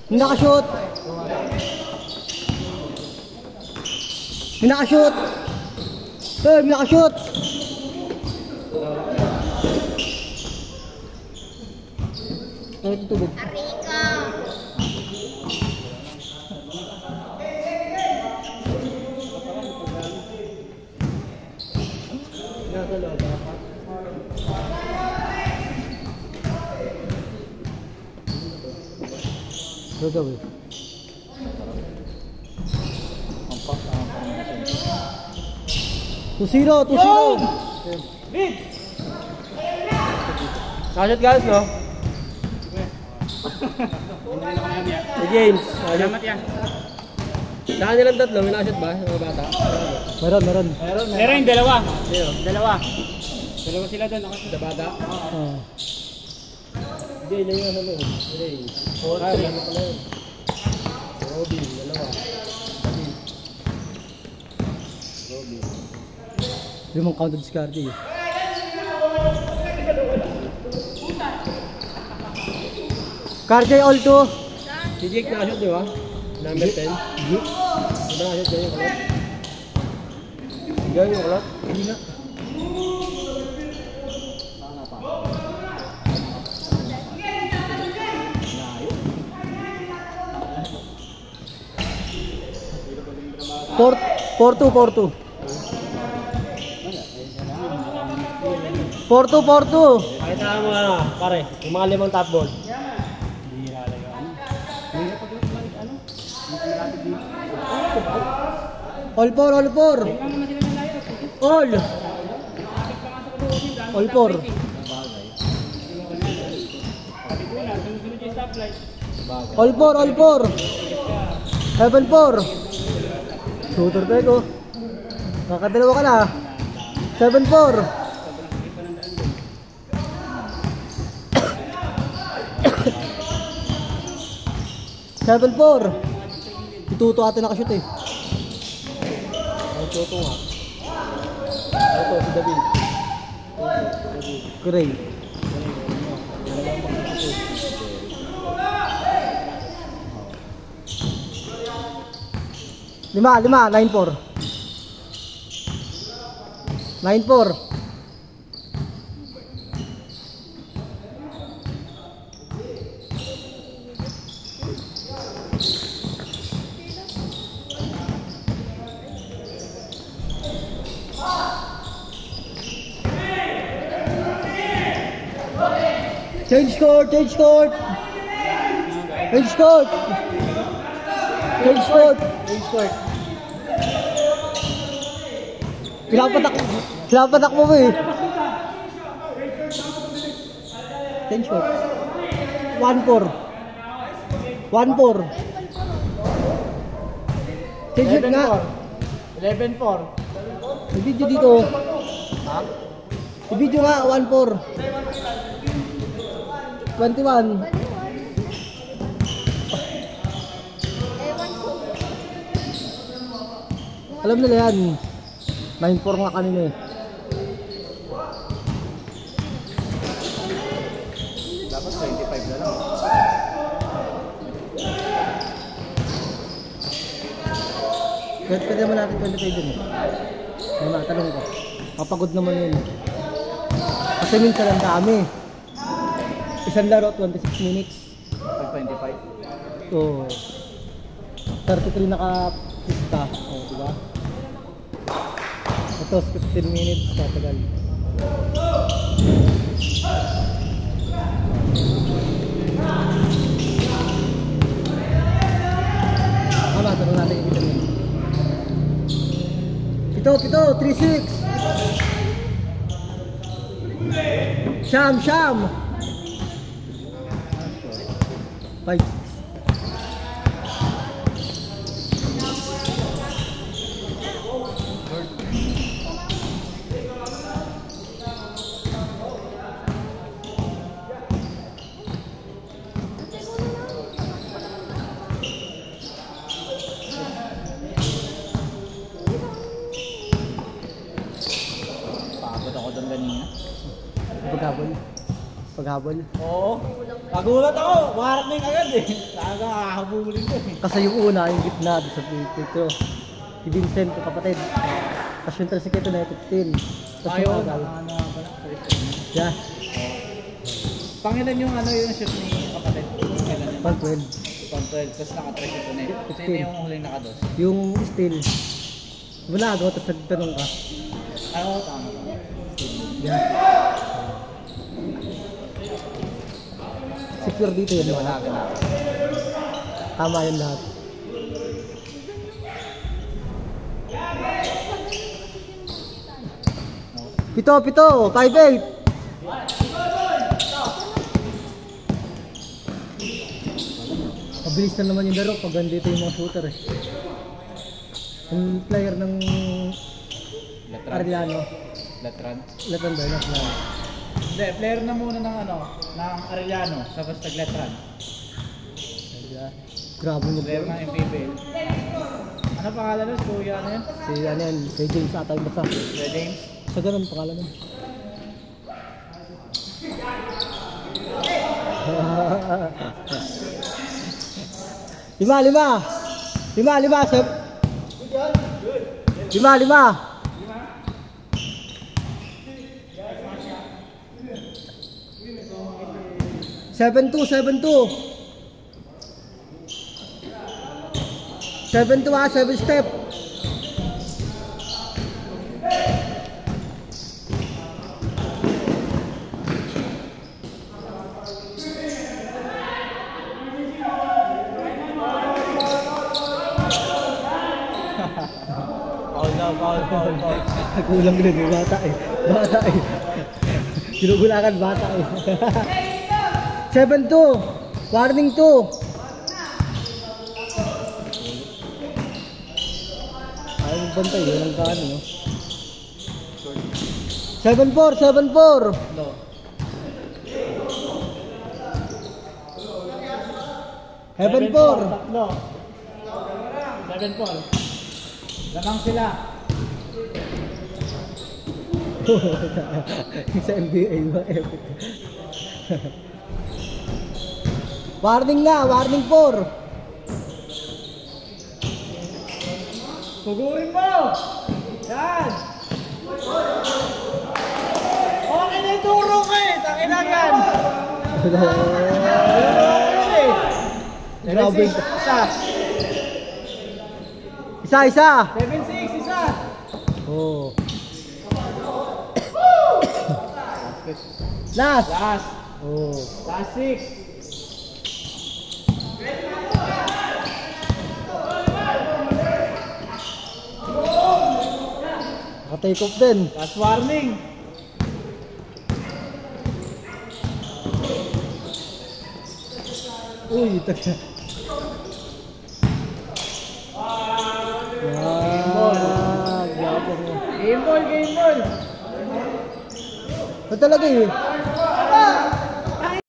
Nakashoot. Nakashoot. Nakashoot. Ito tubig. Arika. Gagawin. Tusiro. Big! Nakashot guys, no? Si James. Salamat yan. Sa kanilang tatlo, may nakashot ba? Mga bata? Meron. Meron yung dalawa. Dalawa sila doon nakashot. Sa bata? Oo. Jay, na yung ano. Jay. 4-3. Ano pala yun? Robin, dalawa. Robin. Limang counted discard eh. Karjay all to. Si Jake nakashot, di ba? Number 10. Jake? Diba nakashot dyan yung kulot? Dyan yung kulot? Hindi nga. Porto. 4-2. Pakita mo ano, pare, yung mga limang top ball. All 4. All 4. All 4. 7-4. Shooter tayo. Nakadalawa ka na. 7-4. 7-4. Ituto ate nakashoot eh. Ang tuto nga. Ito, si David. Gray. Lima, 9-4. 9-4. Change court. Pinapatak mo ba eh. Change court. 1-4. Change court nga. 11-4. May video dito. Ha? May video nga, 1-4. 21. Alam nila yan. 9-4 nga kanina eh. Dapat 25 na lang. Pwede naman natin 25 din eh. May matanong ko. Kapagod naman yun. Kasi minsan ang dami. Isang laro, 26 minutes. 25. So, 33 naka-pista. O, diba? Ito, 15 minutes. Tatagal. Tanong natin yung vitamin. Pito, 3-6. Sham. 5. Maghabol. Oo. Nagulat ako. Warning agad eh. Talaga hahabulin ko eh. Kasi yung una, yung gitna sa Pedro. Si Vincent, yung kapatid. Tapos yung trasiketo na yung 15. Tapos yung agal. Yeah. Pangilan yung ano yung shoot ni kapatid? Pang 12. Pang 12. Tapos naka-trasiketo na yun. Sino yung huling nakados? Yung steel. Wala agaw, tapos nagtanong ka. Oo, tama. Yeah. Secure dito yun. Wala ka na. Tama yun lahat. Pito, 5-8. Mabilis na naman yung laro pag andito yung mga shooter eh. Yung player ng Arellano. Latran? Latran ba yun? Hindi, player na muna ng ano, ng Arellano, tapos nag-Latran. Grabe mo Player ng MPBL. Ano pangalan nun? Kuya ano yun? Si ano yan, kay James ata yung basta. Kuya James? Sa ganun pangalan nun. Lima, Sep. Lima. 7-2. 7 step. Foul. Kulang din yung bata eh. Kinugulakan bata eh. 7-2. Warning 2. Ayaw magbantay yun ang kaan no? 7-4. No. 7-4. Tatlo. 7-4. Lamang sila. Sa NBA ba? Epic. Warning 4. Sugurin mo! Yan! Okay na yung turo ko eh! Takinagan! Grabe. Isa. 7-6, isa! Oh. Last. Oh. Last 6. Naka-take off din. Last warning. Uy, taga. Game ball. Ito talaga eh.